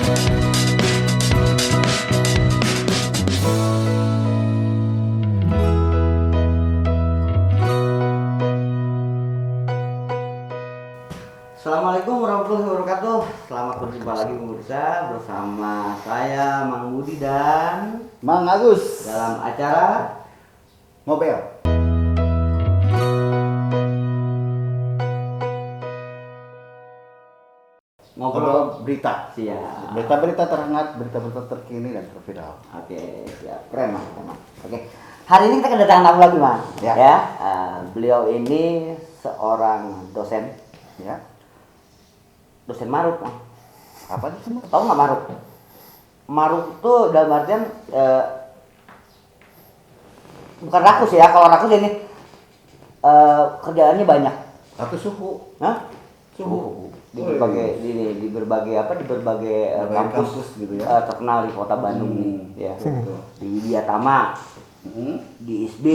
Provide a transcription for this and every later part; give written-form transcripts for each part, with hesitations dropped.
Assalamualaikum warahmatullahi wabarakatuh. Selamat berjumpa lagi pemirsa bersama saya Mang Budi dan Mang Agus dalam acara Ngobel. Ngobrol berita. Siap. Berita-berita terhangat, berita-berita terkini dan terviral. Oke, siap. Keren Mang. Oke. Hari ini kita kedatangan tamu lagi Mang. Ya. Beliau ini seorang dosen. Ya. Dosen Maruk Mang. Apa itu? Tahu nggak Maruk? Maruk itu dalam artian bukan rakus ya. Kalau rakus ini kerjaannya banyak. Atau suhu. Hah? Suhu. Di berbagai di berbagai kampus gitu ya. terkenal di kota Bandung nih, ya. Di Widyatama, di ISB.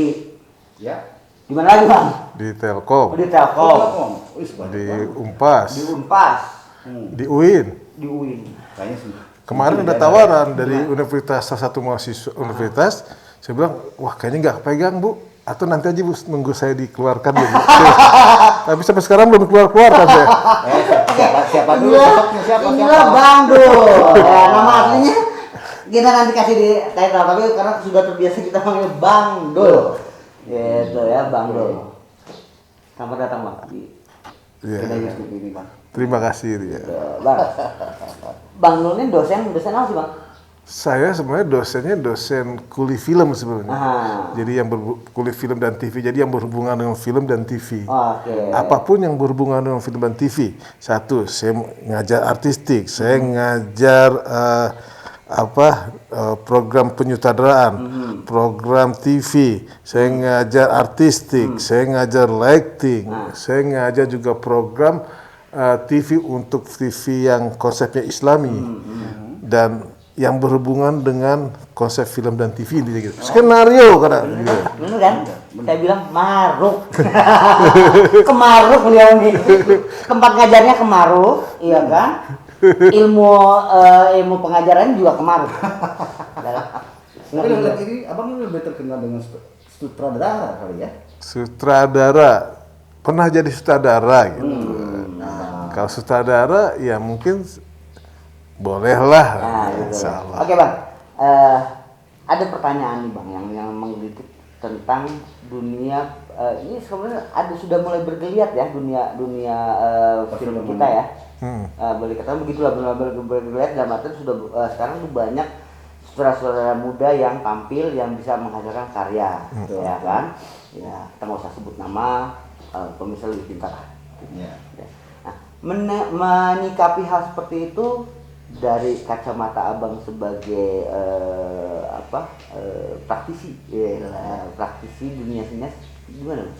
Ya. Di mana lagi Bang? Di Telkom, Di Telkom, di Unpas, di Unpas, di UIN. di UIN. Kayaknya sih. Kemarin ada tawaran dari universitas, salah satu mahasiswa universitas. Saya bilang, wah kayaknya nggak pegang Bu, atau nanti aja Bu nunggu saya dikeluarkan dulu. Tapi sampai sekarang belum keluar kan saya. Siapa dulu sosoknya siapa? Inilah Bang Dul. Ya, nama aslinya kita nanti kasih di title, tapi karena sudah terbiasa kita panggil Bang Dul. Gitu ya, Bang Dul. Selamat datang Bang di Iya. Ini Bang. Terima kasih ya. Bang. Bang Dul ini dosen apa sih Bang? Saya sebenarnya dosennya dosen kuli film sebenarnya. Aha. Jadi yang kuli film dan TV. Jadi yang berhubungan dengan film dan TV. Oke. Apapun yang berhubungan dengan film dan TV. Satu, saya ngajar artistik, saya ngajar program penyutradaraan, program TV, saya ngajar artistik, saya ngajar lighting, saya ngajar juga program TV untuk TV yang konsepnya Islami dan yang berhubungan dengan konsep film dan TV ini gitu. Skenario karena gitu. Bener kan? Saya bilang Maruk. Kemaruk beliau nih. Tempat ngajarnya Kemaruk, iya kan? Ilmu pengajarannya juga Kemaruk. Tapi lihat ini abang ini lebih terkenal dengan sutradara kali ya? Sutradara, pernah jadi sutradara gitu. Kalau sutradara ya mungkin bolehlah. Gitu. Oke Bang, ada pertanyaan nih Bang yang menggelitik tentang dunia ini sebenarnya sudah mulai bergeliat ya dunia film kita ya. Boleh katakan begitulah, bergeliat dalam arti sudah sekarang tuh banyak sutradara muda yang tampil yang bisa menghasilkan karya, ya kan? Ya kita nggak usah sebut nama, pemirsa lebih pintar. Ya. Nah, menyikapi hal seperti itu dari kacamata abang sebagai praktisi, praktisi dunia sinias gimana?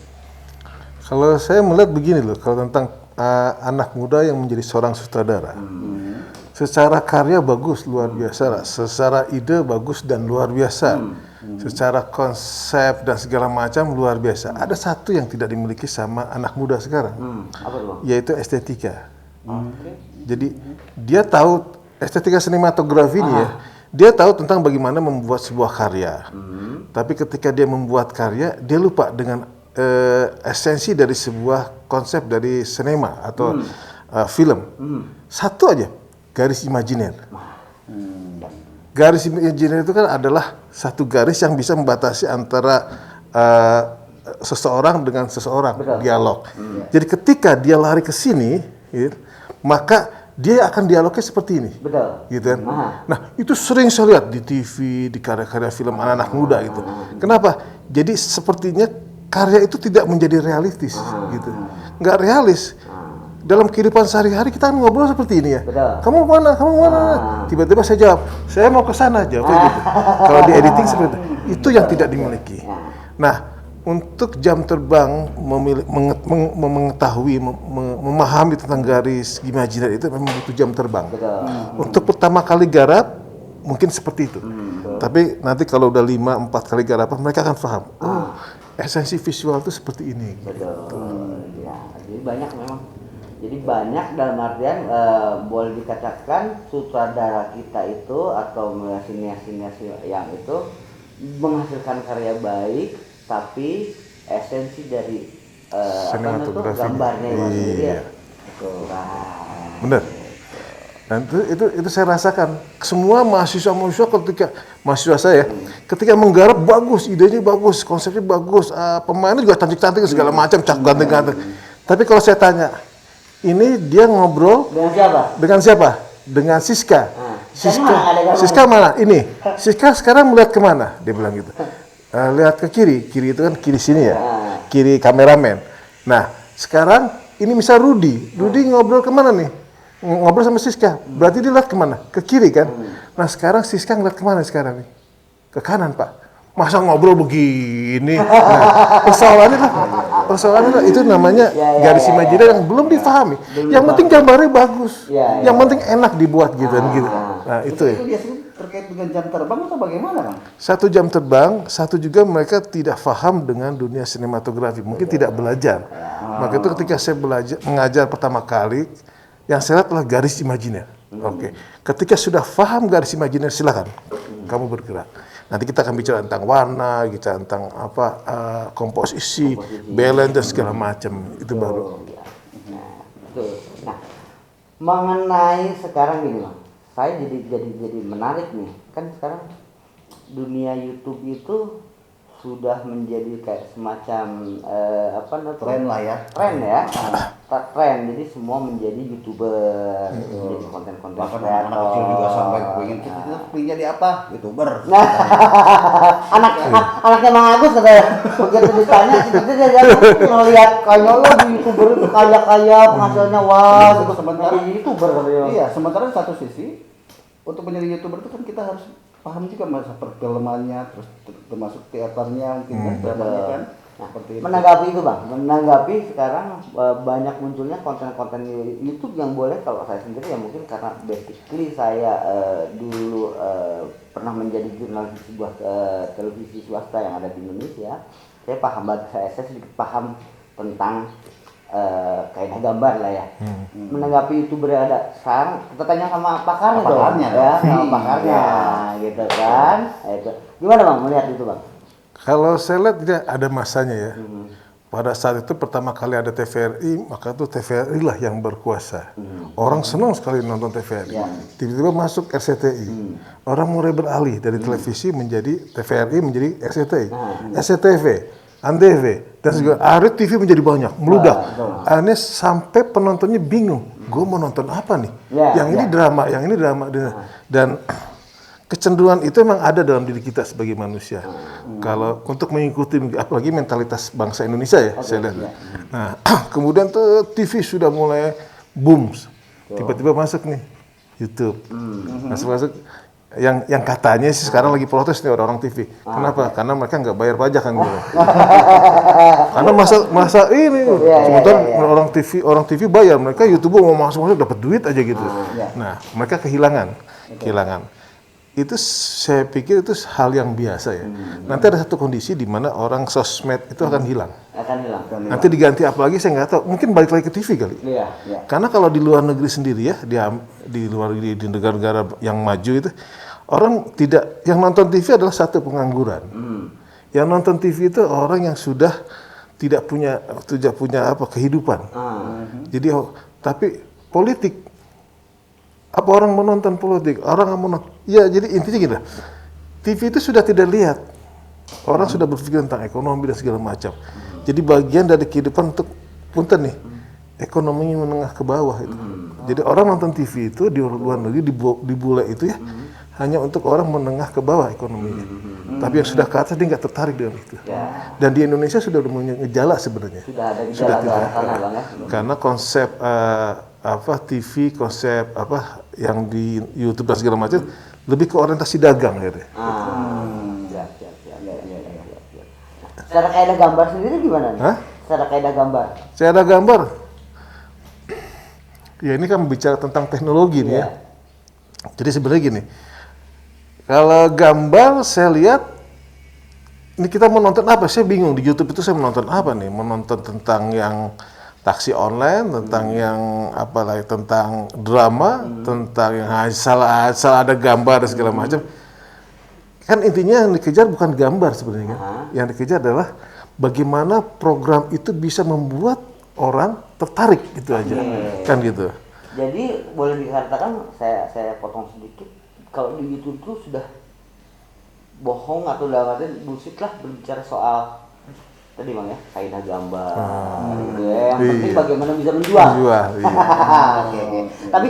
Kalau saya melihat begini loh, kalau tentang anak muda yang menjadi seorang sutradara, secara karya bagus luar biasa lah, secara ide bagus dan luar biasa, secara konsep dan segala macam luar biasa. Ada satu yang tidak dimiliki sama anak muda sekarang, Apa tuh Bang? yaitu estetika. Jadi dia tahu estetika sinematografi ini ya, dia tahu tentang bagaimana membuat sebuah karya. Tapi ketika dia membuat karya, dia lupa dengan esensi dari sebuah konsep dari sinema atau film. Satu aja, garis imajiner. Garis imajiner itu kan adalah satu garis yang bisa membatasi antara seseorang dengan seseorang. Betul. Dialog. Jadi ketika dia lari ke sini, gitu, maka dia akan dialognya seperti ini. Betul. Gitu kan. Nah, itu sering saya lihat di TV, di karya-karya film anak-anak muda gitu. Kenapa? Jadi sepertinya karya itu tidak menjadi realistis gitu. Nggak realis. Dalam kehidupan sehari-hari kita kan ngobrol seperti ini ya. Betul. Kamu mana? Kamu mana? Tiba-tiba saya jawab, saya mau ke sana, jawabnya gitu. Kalau di editing seperti itu yang tidak dimiliki. Nah, untuk jam terbang mengetahui, memahami tentang garis imajiner itu memang butuh jam terbang. Betul. Untuk pertama kali garap mungkin seperti itu. Tapi nanti kalau udah 5-4 kali garapan mereka akan paham. Oh, esensi visual itu seperti ini. Betul. Ya, jadi banyak memang Jadi banyak dalam artian boleh dikatakan sutradara kita itu atau sinias-sinias yang itu menghasilkan karya baik, tapi esensi dari Sinematografi. gambarnya itu sendiri ya. Iya. Kurang. Bener. Dan itu saya rasakan. Semua mahasiswa mahasiswa saya ketika menggarap bagus, idenya bagus, konsepnya bagus, pemainnya juga cantik-cantik segala macam, ganteng-ganteng. Tapi kalau saya tanya, ini dia ngobrol Dengan siapa? dengan siapa? Dengan Siska. Siska mana? Ada Siska mana? Ini. Siska sekarang melihat kemana? Dia bilang gitu. Lihat ke kiri. Kiri itu kan kiri sini ya. Kiri kameramen. Nah, sekarang ini misal Rudi. Rudi ngobrol kemana nih? Ngobrol sama Siska. Berarti dia lihat kemana? Ke kiri kan? Nah, sekarang Siska ngeliat kemana sekarang nih? Ke kanan, Pak. Masa ngobrol begini? Nah, persoalannya itu namanya garis imajiner yang belum difahami. Yang penting gambarnya bagus. Yang penting enak dibuat gitu kan gitu. Nah, itu ya. Itu biasanya terkait dengan jam terbang atau bagaimana, Bang? 1 jam terbang, satu juga mereka tidak paham dengan dunia sinematografi, mungkin tidak belajar. Maka itu ketika saya mengajar pertama kali, yang saya lihat adalah garis imajiner. Oke. Ketika sudah paham garis imajiner, silakan kamu bergerak. Nanti kita akan bicara tentang warna, bicara tentang komposisi, balance dan segala macam. Itu baru. Nah, betul. Nah, mengenai sekarang gini Bang, saya jadi menarik nih. Kan sekarang dunia YouTube itu sudah menjadi kayak semacam Tren lah ya. Tren ya. Tren. Jadi semua menjadi YouTuber, jadi konten-konten Bahkan kreator. anak kecil juga sampai pengen kita jadi apa? YouTuber. Nah, anaknya Mang Agus katanya begitu ditanya dia ngelihat kayaknya lo di YouTuber itu kaya penghasilannya wah gitu Sementara jadi YouTuber katanya. Iya, sementara satu sisi untuk menjadi YouTuber itu kan kita harus paham juga masa perfilmannya, terus termasuk teaternya mungkin kan, dramanya kan. Seperti itu. Menanggapi itu Bang, sekarang banyak munculnya konten-konten YouTube yang boleh kalau saya sendiri ya mungkin karena basically saya dulu pernah menjadi jurnalis di sebuah televisi swasta yang ada di Indonesia. Saya paham banget, saya sedikit paham tentang kaidah gambar lah ya. Menanggapi YouTuber ada sekarang kita tanya sama pakarnya dong, ya, sama pakarnya gitu kan. Itu gimana Bang melihat itu Bang? Kalau saya lihat dia ada masanya ya. Pada saat itu pertama kali ada TVRI, maka itu TVRI lah yang berkuasa. Orang senang sekali nonton TVRI. Tiba-tiba masuk RCTI. Orang mulai beralih dari televisi menjadi TVRI menjadi RCTI. SCTV, Antv, dan juga Arit TV menjadi banyak, meludak. Akhirnya sampai penontonnya bingung. Gue mau nonton apa nih? Yang ini drama, yang ini drama. Dan kecenderungan itu memang ada dalam diri kita sebagai manusia. Kalau untuk mengikuti, apalagi mentalitas bangsa Indonesia ya, saya lihat. Nah, kemudian tuh TV sudah mulai boom. Tiba-tiba masuk nih YouTube. Masuk yang katanya sih sekarang lagi protes nih orang-orang TV. Kenapa? Karena mereka nggak bayar pajak kan gitu. Karena masa ini sementara orang TV bayar, mereka YouTuber mau masuk dapat duit aja gitu. Nah, mereka kehilangan. Itu saya pikir itu hal yang biasa ya. Nanti ada satu kondisi di mana orang sosmed itu akan hilang. Nanti diganti apa lagi saya nggak tahu. Mungkin balik lagi ke TV kali. Karena kalau di luar negeri sendiri ya, di luar di negara-negara yang maju itu orang tidak, yang nonton TV adalah satu pengangguran. Yang nonton TV itu orang yang sudah tidak punya kehidupan. Jadi tapi politik, apa orang menonton politik? Orang menonton. Ya, jadi intinya gini lah. TV itu sudah tidak lihat. Orang sudah berpikir tentang ekonomi dan segala macam. Jadi bagian dari kehidupan untuk punten nih. Ekonominya menengah ke bawah itu. Jadi orang nonton TV itu di luar negeri di bule itu ya hanya untuk orang menengah ke bawah ekonominya. Tapi yang sudah ke atas dia nggak tertarik dengan itu. Dan di Indonesia sudah punya gejala sebenarnya. Sudah ada gejala ke sana Bang ya. Karena konsep TV, konsep yang di YouTube dan segala macam lebih ke orientasi dagang gitu. Secara kaidah gambar sendiri gimana nih? Secara kaidah gambar. Secara gambar, ya ini kan bicara tentang teknologi nih ya. Jadi sebenarnya gini, kalau gambar saya lihat, ini kita menonton apa? Saya bingung di YouTube itu saya menonton apa nih? Menonton tentang yang taksi online, tentang yang apa lagi, tentang drama, tentang yang asal ada gambar dan segala macam. Kan intinya yang dikejar bukan gambar sebenarnya. Yang dikejar adalah bagaimana program itu bisa membuat orang tertarik gitu aja. Kan gitu. Jadi boleh dikatakan, saya potong sedikit, kalau di YouTube itu sudah bohong atau dalam artian bullshit lah berbicara soal tadi Bang ya, kaidah gambar, gitu ya. Yang penting bagaimana bisa menjual. Oke. Tapi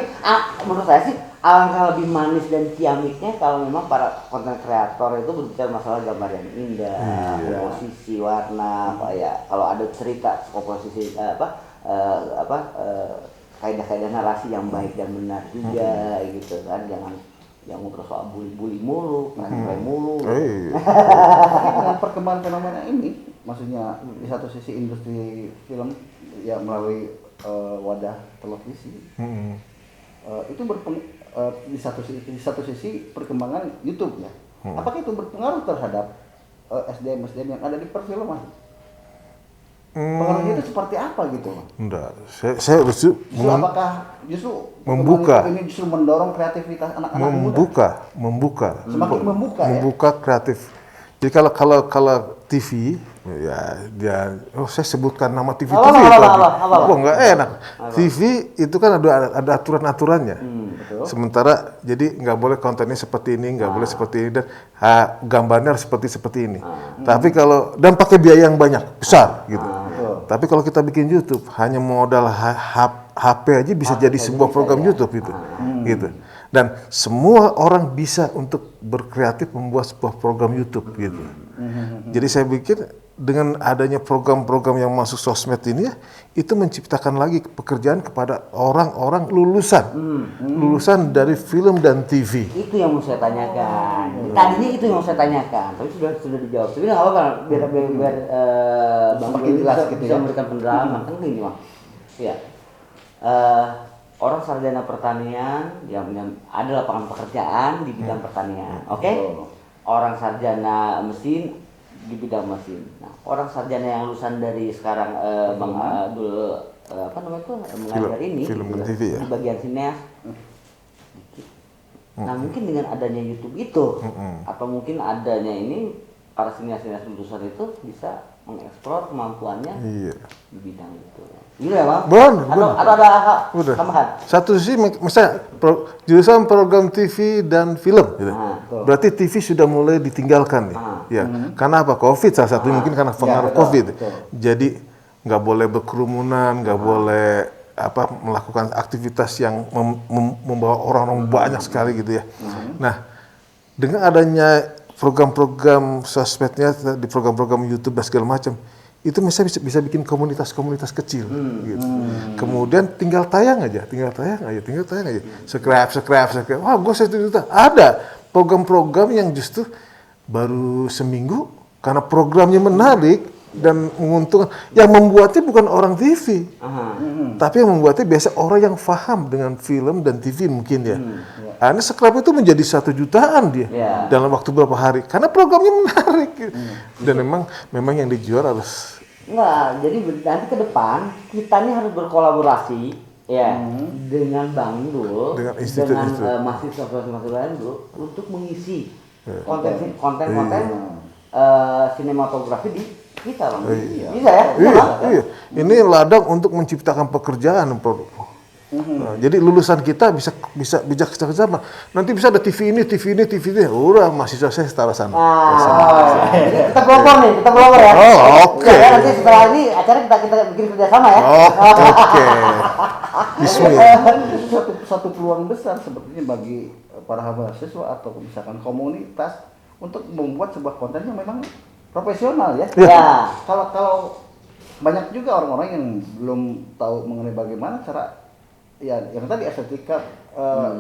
menurut saya sih alangkah lebih manis dan ciamiknya kalau memang para konten kreator itu berbicara masalah gambar yang indah, komposisi, warna, apa ya. Kalau ada cerita komposisi kaidah-kaidah narasi yang baik dan benar juga gitu kan, jangan ngobrol soal bully mulu, prank mulu. Dengan perkembangan fenomena ini, maksudnya di satu sisi industri film ya melalui wadah televisi, itu di satu sisi perkembangan YouTube ya. Apakah itu berpengaruh terhadap SDM yang ada di perfilman? Pengaruhnya itu seperti apa gitu? Enggak, saya justru apakah justru membuka ini justru mendorong kreativitas anak-anak muda? Membuka Membuka kreatif. Jadi kalau TV ya saya sebutkan nama TV Apa? Nggak enak. TV itu kan ada aturan-aturannya. Betul. Sementara jadi nggak boleh kontennya seperti ini, nggak boleh seperti ini, dan gambarnya harus seperti ini. Tapi kalau dan pakai biaya yang banyak besar gitu. Tapi kalau kita bikin YouTube hanya modal HP aja bisa jadi sebuah program YouTube gitu. Dan semua orang bisa untuk berkreatif membuat sebuah program YouTube gitu. Jadi saya pikir dengan adanya program-program yang masuk sosmed ini ya, itu menciptakan lagi pekerjaan kepada orang-orang lulusan dari film dan TV. Itu yang mau saya tanyakan. Tadinya itu yang mau saya tanyakan, tapi sudah dijawab. Tapi nggak apa-apa, biar Bang Budi bisa memberikan pendalaman. Kan gini Bang, ya orang sarjana pertanian yang ada lapangan pekerjaan di bidang pertanian, oke? Orang sarjana mesin di bidang mesin. Nah, orang sarjana yang lulusan dari sekarang Bang Abdul mengajar ini film gitu, TV ya? di bagian sineas. Nah, mungkin dengan adanya YouTube itu atau mungkin adanya ini para sineas-sineas lulusan itu bisa mengeksplor kemampuannya di bidang itu. Gitu ya Bang? Atau ada tambahan? Satu sisi misalnya jurusan program TV dan film gitu. Berarti TV sudah mulai ditinggalkan nih. Ya. Karena apa? Covid salah satu mungkin karena pengaruh Covid. Jadi nggak boleh berkerumunan, nggak boleh melakukan aktivitas yang membawa orang-orang banyak sekali gitu ya. Nah, dengan adanya program-program sosmednya di program-program YouTube dan segala macam, itu bisa bikin komunitas-komunitas kecil gitu. Kemudian tinggal tayang aja. Subscribe. Wah, gue 1 juta. Ada program-program yang justru baru seminggu karena programnya menarik dan menguntungkan. Yang membuatnya bukan orang TV. Tapi yang membuatnya biasa orang yang paham dengan film dan TV mungkin ya. Ini subscribe itu menjadi 1 jutaan dia dalam waktu beberapa hari karena programnya menarik. Dan memang yang dijual harus jadi nanti ke depan kita ini harus berkolaborasi ya dengan Bang Dul, dengan mahasiswa lain dulu untuk mengisi konten sinematografi di kita Bang. Bisa ya? Iya. Ini ladang untuk menciptakan pekerjaan. Nah, jadi lulusan kita bisa bijak sama. Nanti bisa ada TV ini. Udah mahasiswa saya setara sana. Kita pelopor ya. Oke. Nanti setelah ini acara kita bikin kerjasama ya. Oke. Bismillah. Satu peluang besar sebetulnya bagi para mahasiswa atau misalkan komunitas untuk membuat sebuah konten yang memang profesional ya. Kalau banyak juga orang-orang yang belum tahu mengenai bagaimana cara yang tadi estetika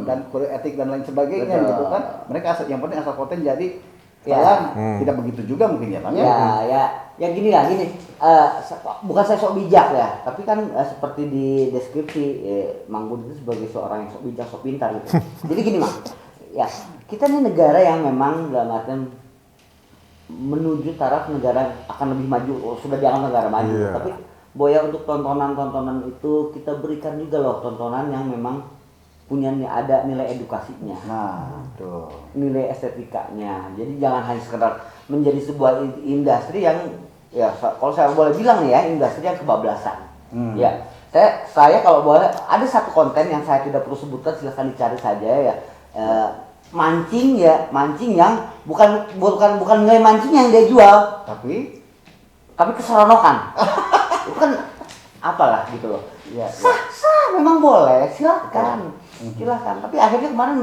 dan kode etik dan lain sebagainya gitu kan. Mereka yang penting asal konten jadi tidak begitu juga mungkin ya Bang. Ya gini. Bukan saya sok bijak ya, tapi kan seperti di deskripsi Mang Budi itu sebagai seorang yang sok bijak, sok pintar gitu. Jadi gini Mang, ya kita ini negara yang memang dalam artian menuju taraf negara akan lebih maju, sudah dianggap negara maju, tapi Boya untuk tontonan-tontonan itu kita berikan juga loh tontonan yang memang punya ada nilai edukasinya. Nah, tuh. Nilai estetikanya. Jadi jangan hanya sekedar menjadi sebuah industri yang ya kalau saya boleh bilang nih ya, industri yang kebablasan. Ya. Saya kalau boleh ada satu konten yang saya tidak perlu sebutkan, silahkan dicari saja ya. Mancing yang bukan nilai mancing yang dia jual, tapi keseronokan. Itu kan apalah gitu loh. Ya, Sah memang boleh, silakan. Tapi akhirnya kemarin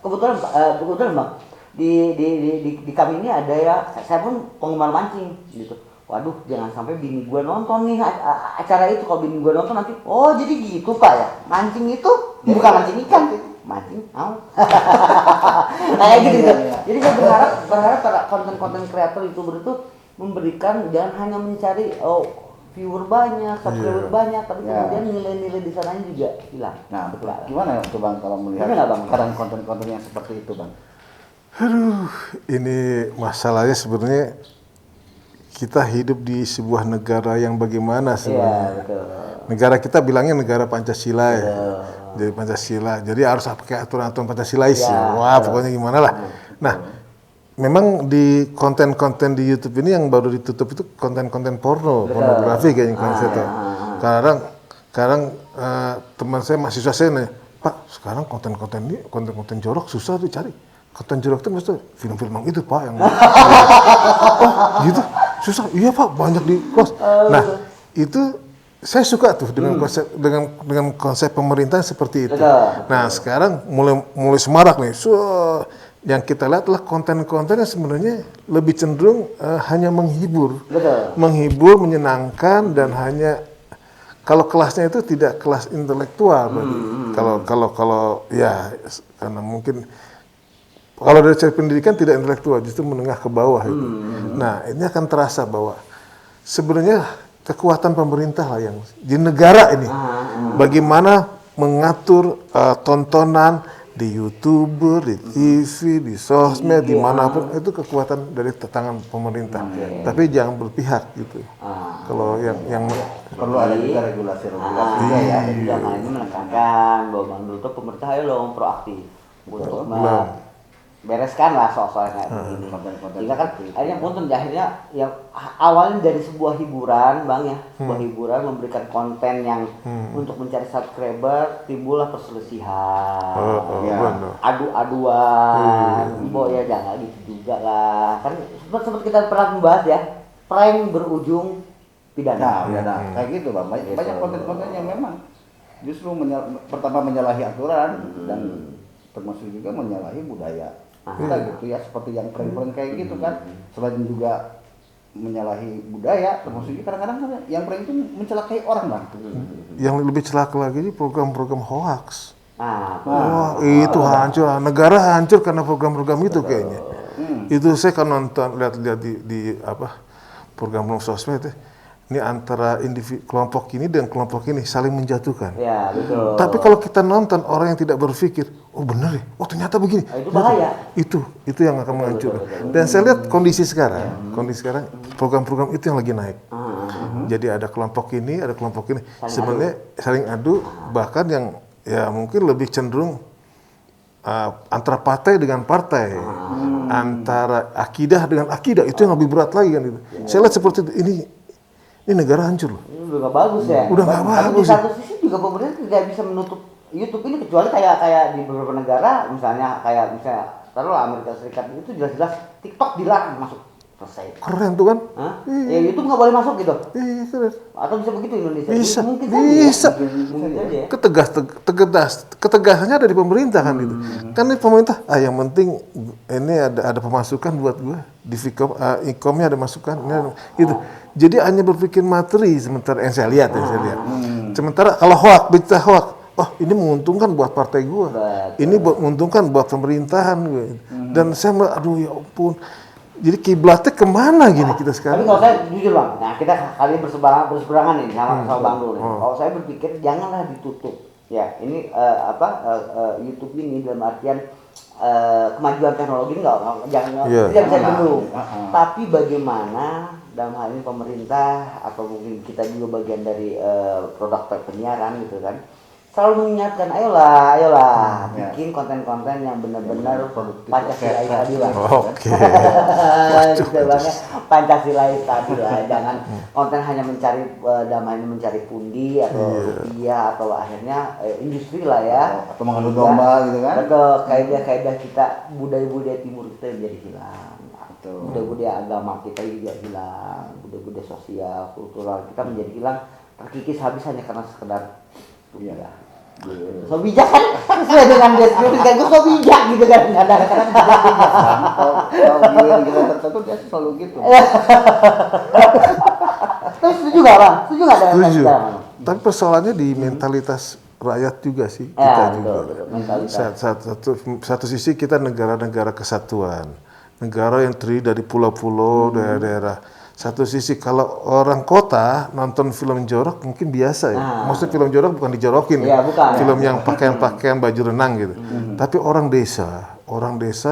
kebetulan Bang di kami ini ada ya, saya pun penggemar mancing gitu. Waduh, jangan sampai bini gue nonton nih acara itu. Kalau bini gue nonton nanti, oh jadi gitu Pak ya, mancing itu bukan mancing ikan, mancing kayak gitu. Jadi saya berharap para konten kreator itu memberikan, jangan hanya mencari viewer banyak, subscriber banyak, tapi kemudian nilai-nilai di sananya juga hilang. Nah, betul. Gimana tuh Bang kalau melihat kadang konten-konten yang seperti itu, Bang? Aduh, ini masalahnya sebenarnya kita hidup di sebuah negara yang bagaimana sebenarnya. Betul. Negara kita bilangnya negara Pancasila ya. Jadi Pancasila. Jadi harus pakai aturan-aturan Pancasilais. Wah, pokoknya gimana lah. Nah, memang di konten-konten di YouTube ini yang baru ditutup itu konten-konten pornografi kayaknya konsepnya. Kadang teman saya, mahasiswa saya nanya, Pak, sekarang konten-konten ini, konten-konten jorok susah dicari. Konten jorok itu maksudnya film-film itu Pak yang oh gitu, susah. Iya Pak, banyak di close. Nah, itu saya suka tuh dengan konsep pemerintah seperti itu. Nah, sekarang mulai semarak nih. Yang kita lihat adalah konten-konten yang sebenarnya lebih cenderung hanya menghibur. Menghibur, menyenangkan, dan hanya kalau kelasnya itu tidak kelas intelektual berarti. Kalau ya karena mungkin kalau dari segi pendidikan tidak intelektual, justru menengah ke bawah itu. Nah, ini akan terasa bahwa sebenarnya kekuatan pemerintah lah yang di negara ini bagaimana mengatur tontonan di YouTuber, di TV, di sosmed, dimanapun, itu kekuatan dari tangan pemerintah. Tapi jangan berpihak gitu. Kalau yang perlu ada juga regulasi-regulasi ya. Jangan ini menekankan bahwa Bang Dul pemerintah ayo loh proaktif untuk bereskan lah soal-soal kayak begini. Sehingga kan akhirnya yang awalnya dari sebuah hiburan Bang ya, sebuah hiburan memberikan konten yang untuk mencari subscriber, timbullah perselisihan, adu-aduan, ya jangan gitu juga lah. Kan seperti kita pernah membahas ya, prank berujung pidana. Kayak gitu Bang, banyak konten-konten yang memang justru pertama menyalahi aturan dan termasuk juga menyalahi budaya kita gitu ya, seperti yang prank-prank kayak gitu kan. Selain juga menyalahi budaya, termasuk juga kadang-kadang yang prank itu mencelakai orang Bang. Yang lebih celaka lagi ini program-program hoax. Wah, itu hancur, negara hancur karena program-program itu kayaknya. Itu saya kan nonton, lihat di program sosmed itu. Ini antara kelompok ini dan kelompok ini saling menjatuhkan. Ya, betul. Tapi kalau kita nonton orang yang tidak berpikir, oh benar ya, oh ternyata begini. Itu bahaya. Itu yang akan menghancurkan. Dan saya lihat kondisi sekarang program-program itu yang lagi naik. Jadi ada kelompok ini, sebenarnya saling adu, bahkan yang ya mungkin lebih cenderung antara partai dengan partai, antara akidah dengan akidah, itu yang lebih berat lagi kan itu. Saya lihat seperti itu. Ini negara hancur loh. Ini udah gak bagus ya. Udah gak bagus. Tapi di satu sisi juga pemerintah tidak bisa menutup YouTube ini, kecuali kayak di beberapa negara, misalnya taruhlah Amerika Serikat itu jelas-jelas TikTok dilarang masuk. Selesai. Keren tuh kan? Ya YouTube nggak boleh masuk gitu. Iya keren. Atau bisa begitu Indonesia? Bisa. Mungkin Bisa. Saja. Ketegasannya ada di pemerintah kan gitu. Kan ini pemerintah, yang penting ini ada pemasukan buat gua. Di income-nya ada masukan. Itu. Jadi hanya berpikir materi sementara yang saya lihat. Sementara kalau berita hoax, ini menguntungkan buat partai gua. Ini menguntungkan buat pemerintahan gua. Dan saya aduh ya ampun. Jadi kiblatnya kemana gini kita sekarang? Tapi kalau saya jujur Bang, kita kali berseberangan nih sama Bang Dul. Kalau saya berpikir janganlah ditutup. Ya, ini YouTube ini dalam artian kemajuan teknologi jangan Iya. tidak bisa dibendung. Heeh. Tapi bagaimana dalam hal ini pemerintah atau mungkin kita juga bagian dari produk penyiaran gitu kan, selalu mengingatkan, ayolah Ya. bikin konten-konten yang benar-benar Produktif. Pancasilais tadi lah. Oke. Gitu banget, Pancasilais tadi lah. Jangan konten hanya mencari dalam hal ini mencari pundi atau rupiah atau akhirnya industri lah ya. Atau mengadu domba gitu kan. Betul, kaidah-kaidah kita, budaya-budaya timur kita menjadi hilang. Betul. Budaya-budaya agama kita juga hilang, budaya-budaya sosial, kultural kita menjadi hilang, terkikis habis hanya karena sekedar Iya. rupiah. So bijak kan, sesuai dengan deskripsi kan, gue so bijak gitu kan, kadang-kadang. Kalau gila tertentu dia selalu gitu. Terus setuju gak bang? Setuju gak dengan Setuju. sekarang? Tapi persoalannya di mentalitas rakyat juga sih, Ya, kita betul, juga. betul, mentalitas. Satu sisi kita negara-negara kesatuan, negara yang terdiri dari pulau-pulau, daerah-daerah. Satu sisi kalau orang kota nonton film jorok mungkin biasa ya. Maksudnya film jorok bukan dijorokin Iya, bukan. Film yang pakaian-pakaian baju renang gitu. Tapi orang desa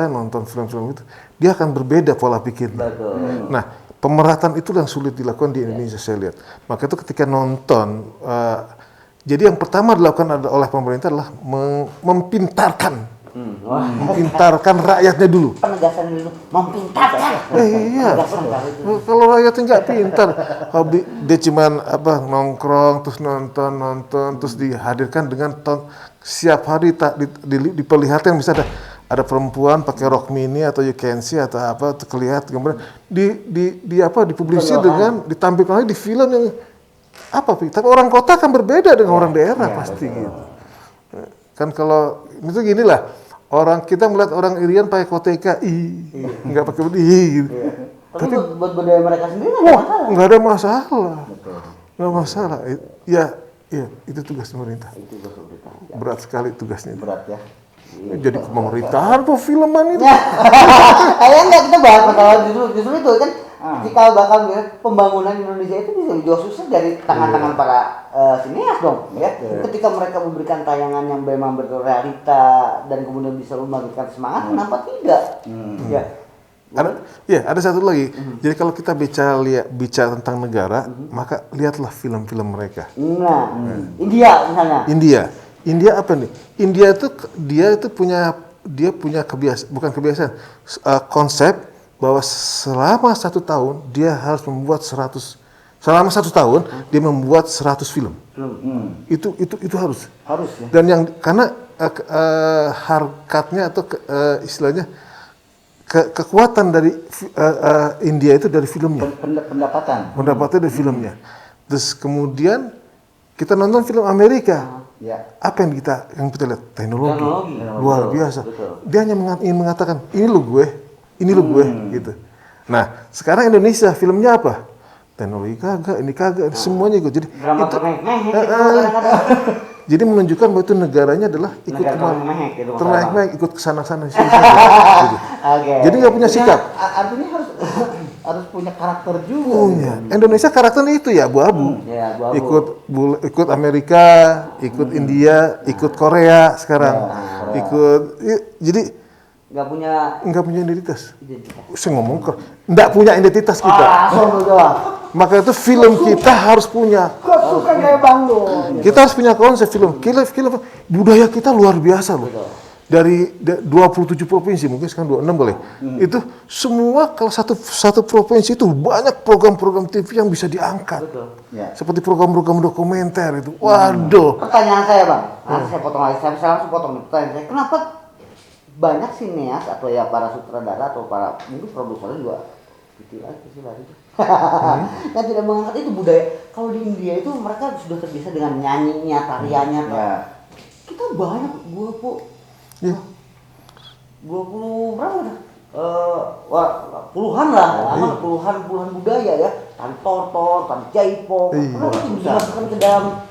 nonton film-film itu, dia akan berbeda pola pikirnya. Betul. Nah, pemerataan itu yang sulit dilakukan di Indonesia saya lihat. Maka itu ketika nonton, jadi yang pertama dilakukan oleh pemerintah adalah mempintarkan rakyatnya dulu. Penegasan dulu, mempintarkan. Iya. Penegasan kali itu. Kalau rakyatnya nggak pintar, hobi dia cuman nongkrong terus nonton terus dihadirkan dengan setiap hari diperlihatkan bisa ada perempuan pakai rok mini atau you can see atau apa terlihat kemudian dipublisir dengan ditampilkan lagi di film yang tapi orang kota kan berbeda dengan orang daerah pasti gitu. Kan kalau itu gini lah, kita melihat orang Irian pakai koteka nggak pakai gitu. Tapi buat budaya mereka sendiri nggak ada masalah. Nggak masalah. Ya itu tugas pemerintah. Itu betul. Berat sekali tugasnya. Berat ya. Jadi pemerintahan apa filman itu? Kayaknya enggak, kita bahas masalah justru itu kan cikal bakal pembangunan Indonesia itu bisa juga sukses dari tangan-tangan para sinias dong ya. Ketika mereka memberikan tayangan yang memang betul realita dan kemudian bisa membangkitkan semangat, kenapa tidak? Ada satu lagi. Jadi kalau kita bicara tentang negara, maka lihatlah film-film mereka. Nah, India misalnya. India apa nih? India itu dia punya konsep bahwa selama 1 tahun dia harus membuat 100 film. Itu harus ya. Dan karena harkatnya atau istilahnya kekuatan dari India itu dari filmnya. Pendapatannya dari filmnya. Terus kemudian kita nonton film Amerika. Ya. Apa yang kita lihat? Teknologi. Luar biasa. Betul. Dia hanya ingin mengatakan ini lo gue gitu. Nah, sekarang Indonesia filmnya apa? Teknologi kagak, ini kagak, semuanya gitu. Jadi Drama itu termehek jadi menunjukkan bahwa itu negaranya adalah ikut termehek gitu. termehek ikut kesana-sana gitu. Oke. Jadi nggak punya sikap. Artinya harus punya karakter juga. Punya. Indonesia karakternya itu ya abu-abu. Ya, abu-abu. Ikut Amerika, ikut India, ikut Korea sekarang. Jadi Nggak punya identitas. identitas. Saya ngomong nggak punya identitas kita. Maka itu film kita harus punya. Kok suka kayak Bang Lo? Kita harus punya konsep film. Budaya kita luar biasa loh. Dari 27 provinsi, mungkin sekarang 26 boleh. Itu semua kalau satu provinsi itu banyak program-program TV yang bisa diangkat. Betul. Ya. Seperti program-program dokumenter itu. Waduh. Pertanyaan saya bang, saya potong lagi, saya langsung potong nih pertanyaan saya. Kenapa banyak sineas atau ya para sutradara atau para mungkin produser juga yang tidak mengangkat itu budaya. Kalau di India itu mereka sudah terbiasa dengan nyanyinya, tariannya. Ya. Kita banyak 20 berapa dah? Puluhan lah, puluhan budaya ya. Tari tortor, tari jaipong. Kenapa itu dimasukkan ke dalam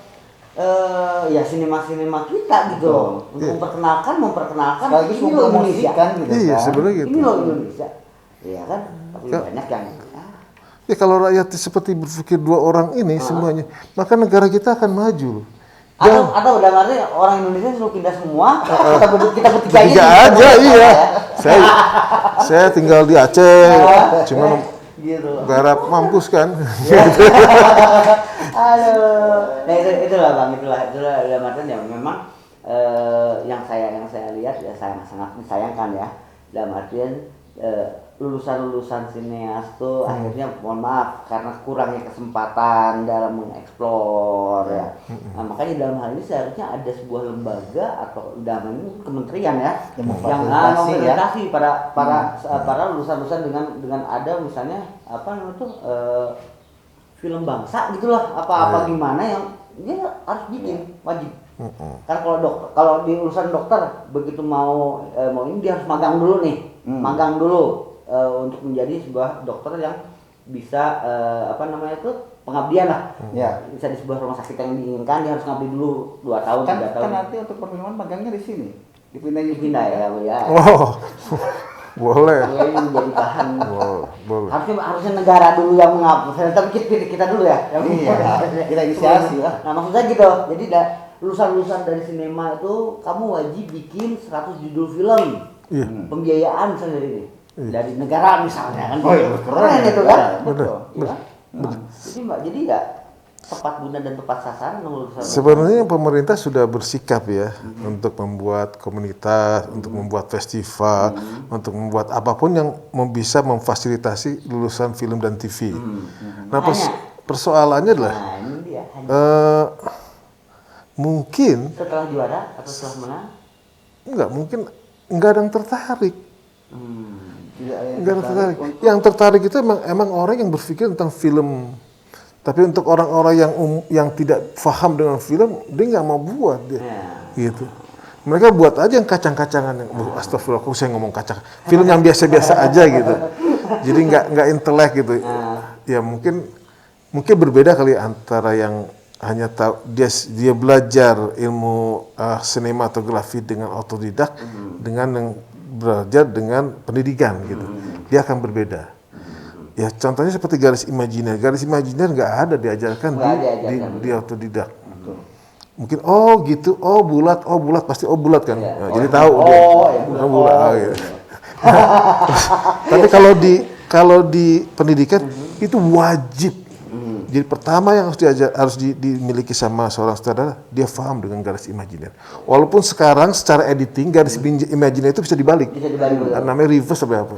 ya sinema kita gitu loh. Untuk memperkenalkan ini loh Indonesia gitu. Iya, sebenarnya gitu. Ini loh Indonesia. Iya kan? Tapi banyak yang Ya kalau rakyat seperti berpikir 2 orang ini semuanya, maka negara kita akan maju. Atau udah ngerti orang Indonesia suruh pindah semua, kita bertiga ini. Tiga aja, iya. Saya tinggal di Aceh, cuman gitu. garap mampus kan. Aduh. Nah itulah bang, itulah dalam artian ya memang yang saya lihat ya sangat disayangkan ya, dalam artian lulusan sineas tuh akhirnya mohon maaf karena kurangnya kesempatan dalam mengeksplor ya. Nah, makanya dalam hal ini seharusnya ada sebuah lembaga atau dalam ini kementerian ya yang memfasilitasi para lulusan dengan ada misalnya apa namanya tuh film bangsa gitulah apa gimana yang dia harus bikin wajib. Kan kalau di urusan dokter begitu mau ini dia harus magang dulu nih, magang dulu untuk menjadi sebuah dokter yang bisa pengabdian lah. Ya, bisa di sebuah rumah sakit yang diinginkan dia harus ngabdi dulu 2 tahun 3 tahun. Kan nanti untuk perfilman magangnya di sini. Dipindah ya, Bu ya. Oh. Boleh. Ini menjadi bahan. Boleh. Harusnya negara dulu yang mengabdi. Tapi kita dulu ya. Iya. Kita inisiasi lah. Nah, maksudnya gitu. Jadi lulusan dari sinema itu kamu wajib bikin 100 judul film. Iya. Pembiayaan misalnya dari negara misalnya kan. Oh iya, keren itu kan. Betul. Jadi ya tepat guna dan tepat sasaran lulusan. Sebenarnya pemerintah sudah bersikap ya untuk membuat komunitas, untuk membuat festival, untuk membuat apapun yang bisa memfasilitasi lulusan film dan TV. Nah, persoalannya adalah ini dia, mungkin setelah juara atau setelah menang enggak ada yang tertarik. Enggak ada yang tertarik. Yang tertarik itu emang orang yang berpikir tentang film. Tapi untuk orang-orang yang tidak paham dengan film, dia nggak mau buat dia, gitu. Mereka buat aja yang kacang-kacangan, yang astagfirullah, saya ngomong kacang, film yang biasa-biasa aja gitu. Jadi nggak intelek gitu. Ya mungkin berbeda kali antara yang hanya tahu dia belajar ilmu sinematografi dengan otodidak dengan yang belajar dengan pendidikan gitu. Dia akan berbeda. Ya contohnya seperti garis imajiner nggak ada diajarkan di otodidak. Mungkin gitu, bulat pasti bulat kan. Ya, jadi tahu dia. Bulat. Gitu. Tapi kalau di pendidikan itu wajib. Jadi pertama yang harus dimiliki sama seorang sutradara, dia paham dengan garis imajiner. Walaupun sekarang secara editing garis imajiner itu bisa dibalik. Namanya reverse atau apa.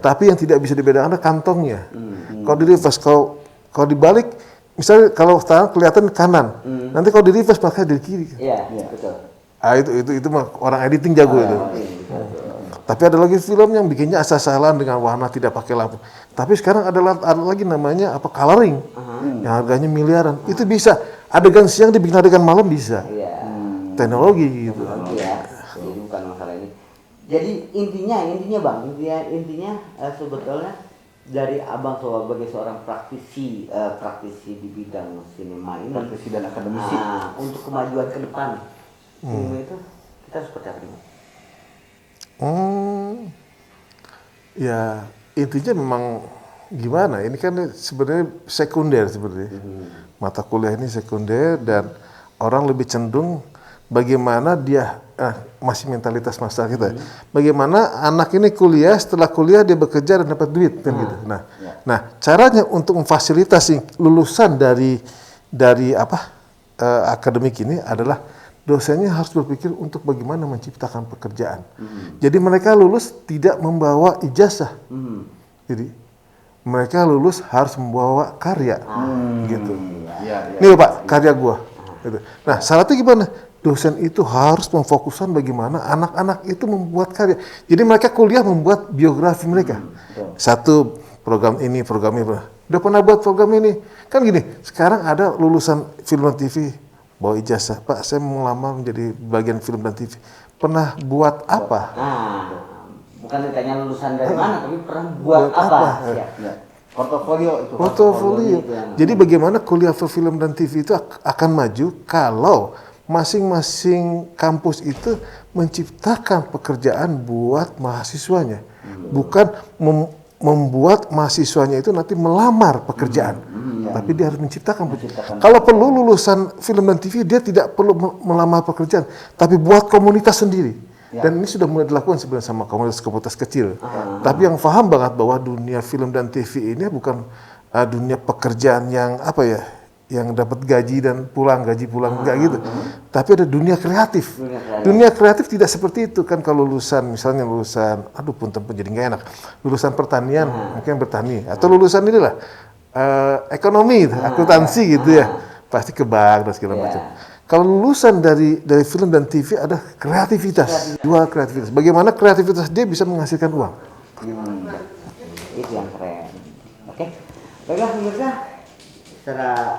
Tapi yang tidak bisa dibedakan adalah kantongnya. Kalau di reverse, kalau dibalik, misalnya kalau sekarang kelihatan kanan, nanti kalau di reverse maka dari kiri. Iya, betul. Itu mah orang editing jago itu. Tapi ada lagi film yang bikinnya asal-asalan dengan warna tidak pakai lampu. Tapi sekarang ada lagi namanya coloring, yang harganya miliaran. Itu bisa adegan siang dibikin adegan malam bisa. Teknologi gitu. Jadi bukan masalah ini. Jadi intinya bang, sebetulnya dari abang sebagai seorang praktisi di bidang sinema ini, praktisi dan akademisi. Untuk kemajuan ke depan sinema itu kita seperti apa nih? Ya intinya memang gimana? Ini kan sebenarnya sekunder sebenarnya. Mata kuliah ini sekunder dan orang lebih cenderung bagaimana dia masih mentalitas masyarakat kita. Bagaimana anak ini kuliah, setelah kuliah dia bekerja dan dapat duit kan gitu. Nah, caranya untuk memfasilitasi lulusan dari akademik ini adalah dosennya harus berpikir untuk bagaimana menciptakan pekerjaan. Jadi mereka lulus tidak membawa ijazah. Jadi mereka lulus harus membawa karya, gitu. Nih Pak, karya gua. Gitu. Nah, syaratnya gimana? Dosen itu harus memfokuskan bagaimana anak-anak itu membuat karya. Jadi mereka kuliah membuat biografi mereka. Satu program ini. Udah pernah buat program ini? Kan gini, sekarang ada lulusan film dan TV bawa ijazah, Pak saya mau melamar menjadi bagian film dan TV. Pernah buat apa? Bukan ditanya lulusan dari mana, tapi pernah buat apa? Portofolio itu. Portofolio. Jadi bagaimana kuliah film dan TV itu akan maju kalau masing-masing kampus itu menciptakan pekerjaan buat mahasiswanya, bukan membuat mahasiswanya itu nanti melamar pekerjaan, tapi dia harus menciptakan. Menciptakan. Kalau perlu lulusan film dan TV dia tidak perlu melamar pekerjaan, tapi buat komunitas sendiri. Ya. Dan ini sudah mulai dilakukan sebenarnya sama komunitas-komunitas kecil. Tapi yang paham banget bahwa dunia film dan TV ini bukan dunia pekerjaan yang apa ya, yang dapat gaji dan pulang, gaji pulang, enggak gitu. Tapi ada dunia kreatif. Dunia kreatif tidak seperti itu kan. Kalau lulusan, misalnya lulusan, aduh punten jadi nggak enak, lulusan pertanian mungkin bertani, atau lulusan inilah ekonomi, akuntansi gitu ya, pasti ke bank dan segala macam. Kalau lulusan dari film dan TV ada kreativitas, jual kreativitas. Bagaimana kreativitas dia bisa menghasilkan uang? Itu yang keren. Oke, baiklah pemirsa, secara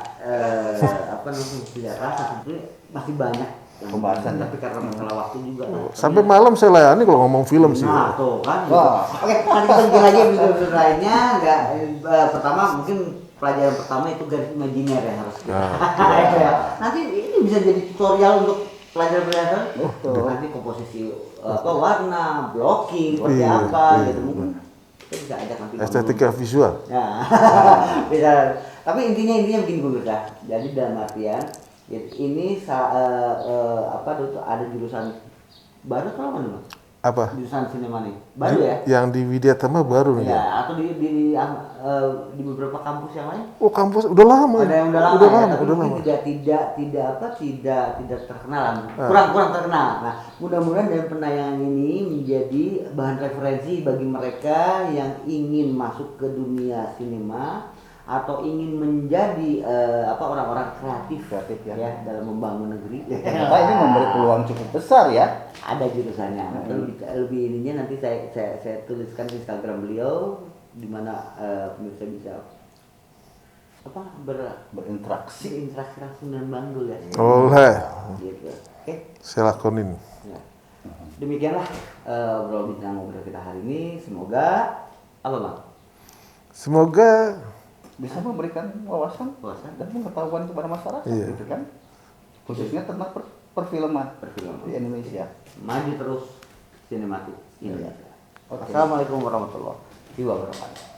apa namanya tidak rasa sebetulnya masih banyak yang Pembahasan, tapi karena masalah waktu juga. Sampai malam saya layani kalau ngomong film sih. Nah, tuh kan. Wah. Oke, nanti kita bikin lagi episode lainnya. Enggak, pertama mungkin pelajaran pertama itu garis imajiner ya harus. Nanti ini bisa jadi tutorial untuk pelajaran-pelajaran. Betul. Nanti komposisi apa warna, blocking, seperti apa gitu mungkin. Kita bisa ajak nanti. Estetika visual. Nah, bisa. Tapi intinya begini Bu Mirza. Jadi dalam artian ini apa tuh ada jurusan baru atau mana Mas? Apa? Jurusan sinema nih. Baru ya? Yang di Widyatama baru nih. Ya, atau di beberapa kampus yang lain? Oh, kampus udah lama. Ada yang udah lama, udah ya, lama, tapi udah mungkin lama. tidak terkenal, kurang terkenal. Nah, mudah-mudahan dari penayangan ini menjadi bahan referensi bagi mereka yang ingin masuk ke dunia sinema atau ingin menjadi orang-orang kreatif ya dalam membangun negeri. Ternyata ini memberi peluang cukup besar ya. Ada jurusannya. Lebih ininya nanti saya tuliskan di Instagram beliau di mana pemirsa bisa berinteraksi langsung dengan Bang Dul ya. Oleh. Gitu. Oke. Saya lakonin. Ya. Demikianlah obrolan bincang ngobrol kita hari ini. Semoga apa Bang? Semoga Bisa memberikan wawasan dan pengetahuan kepada masyarakat gitu kan. Khususnya tentang perfilman di Indonesia. Maju terus sinematik Indonesia. Oke. Assalamualaikum warahmatullahi wabarakatuh.